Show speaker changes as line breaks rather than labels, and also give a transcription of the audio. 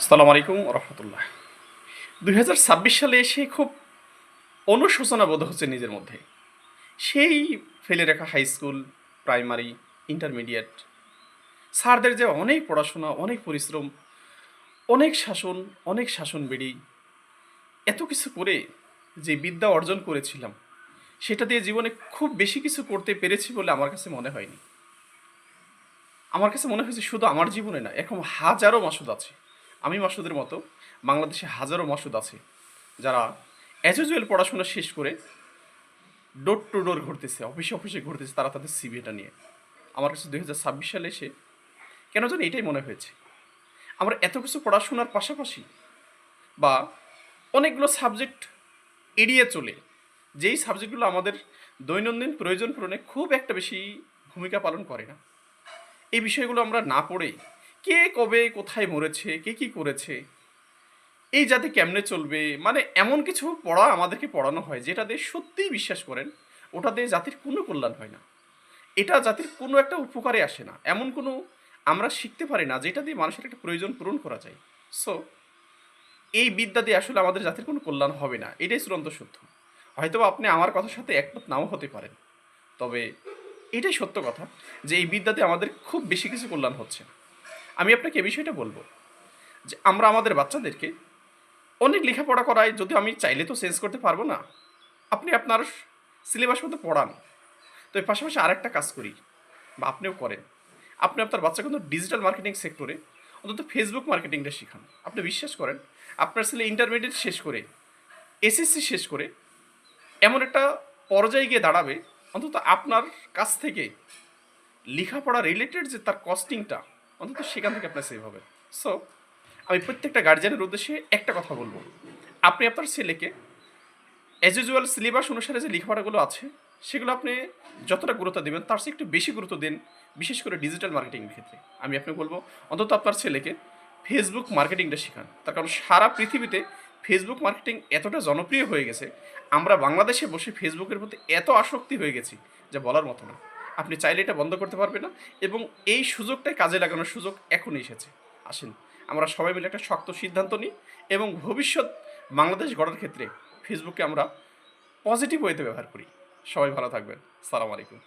আসসালামু আলাইকুম রহমতুল্লাহ। 2026 সালে এসে খুব অনুশোচনা বোধ হচ্ছে নিজের মধ্যে। সেই ফেলে রাখা হাই স্কুল, প্রাইমারি, ইন্টারমিডিয়েট, স্যারদের যে অনেক পড়াশোনা, অনেক পরিশ্রম, অনেক শাসন বেড়ি, এত কিছু করে যে বিদ্যা অর্জন করেছিলাম, সেটা দিয়ে জীবনে খুব বেশি কিছু করতে পেরেছি বলে আমার কাছে মনে হয়নি। আমার কাছে মনে হয়েছে শুধু আমার জীবনে না, এরকম হাজারো মাসুদ আছে। আমি মাসুদের মতো বাংলাদেশে হাজারো মাসুদ আছে যারা অ্যাজ ইউজুয়াল পড়াশোনা শেষ করে ডোর টু ডোর ঘুরতেছে, অফিসে অফিসে ঘুরতেছে তারা তাদের সিভিটা নিয়ে। আমার কাছে 2026 সালে এসে কেন জানি এটাই মনে হয়েছে, আমরা এত কিছু পড়াশোনার পাশাপাশি বা অনেকগুলো সাবজেক্ট এড়িয়ে চলে, যেই সাবজেক্টগুলো আমাদের দৈনন্দিন প্রয়োজন পূরণে খুব একটা বেশি ভূমিকা পালন করে না, এই বিষয়গুলো আমরা না পড়ে কে কবে কোথায় মরেছে, কে কী করেছে, এই জাতি কেমনে চলবে, মানে এমন কিছু পড়া আমাদেরকে পড়ানো হয় যেটা দিয়ে সত্যিই বিশ্বাস করেন ওটা দিয়ে জাতির কোনো কল্যাণ হয় না, এটা জাতির কোনো একটা উপকারে আসে না, এমন কোনো আমরা শিখতে পারি না যেটা দিয়ে মানুষের একটা প্রয়োজন পূরণ করা যায়। সো এই বিদ্যা দিয়ে আসলে আমাদের জাতির কোনো কল্যাণ হবে না, এটাই চূড়ান্ত সত্য। হয়তো আপনি আমার কথার সাথে একমত নাও হতে পারেন, তবে এটাই সত্য কথা যে এই বিদ্যাতে আমাদের খুব বেশি কিছু কল্যাণ হচ্ছে না। আমি আপনাকে এই বিষয়টা বলবো যে আমরা আমাদের বাচ্চাদেরকে অনেক লেখাপড়া করাই, যদিও আমি চাইলে তো চেঞ্জ করতে পারবো না। আপনি আপনার সিলেবাস মতো পড়ান, তো এর পাশাপাশি আরেকটা কাজ করি বা আপনিও করেন, আপনি আপনার বাচ্চাকে কিন্তু ডিজিটাল মার্কেটিং সেক্টরে অন্তত ফেসবুক মার্কেটিংটা শেখান। আপনি বিশ্বাস করেন আপনার ছেলে ইন্টারমিডিয়েট শেষ করে, এসএসসি শেষ করে এমন একটা পর্যায়ে গিয়ে দাঁড়াবে, অন্তত আপনার কাছ থেকে লেখাপড়া রিলেটেড যে তার কস্টিংটা অন্তত সেখান থেকে আপনার সেভ হবে। সো আমি প্রত্যেকটা গার্জিয়ানের উদ্দেশ্যে একটা কথা বলবো, আপনি আপনার ছেলেকে অ্যাজ ইউজুয়াল সিলেবাস অনুসারে যে লেখাপড়াগুলো আছে সেগুলো আপনি যতটা গুরুত্ব দেবেন তার চেয়ে একটু বেশি গুরুত্ব দিন, বিশেষ করে ডিজিটাল মার্কেটিংয়ের ক্ষেত্রে। আমি আপনাকে বলবো অন্তত আপনার ছেলেকে ফেসবুক মার্কেটিংটা শেখান, তার কারণ সারা পৃথিবীতে ফেসবুক মার্কেটিং এতটা জনপ্রিয় হয়ে গেছে, আমরা বাংলাদেশে বসে ফেসবুকের প্রতি এত আসক্তি হয়ে গেছি যা বলার মতো না। আপনি চাইলে এটা বন্ধ করতে পারবেন না, এবং এই সুযোগটাই কাজে লাগানোর সুযোগ এখনই এসেছে। আসেন আমরা সবাই মিলে একটা শক্ত সিদ্ধান্ত নিই এবং ভবিষ্যৎ বাংলাদেশ গড়ার ক্ষেত্রে ফেসবুককে আমরা পজিটিভ ওয়েতে ব্যবহার করি। সবাই ভালো থাকবেন। সালাম আলাইকুম।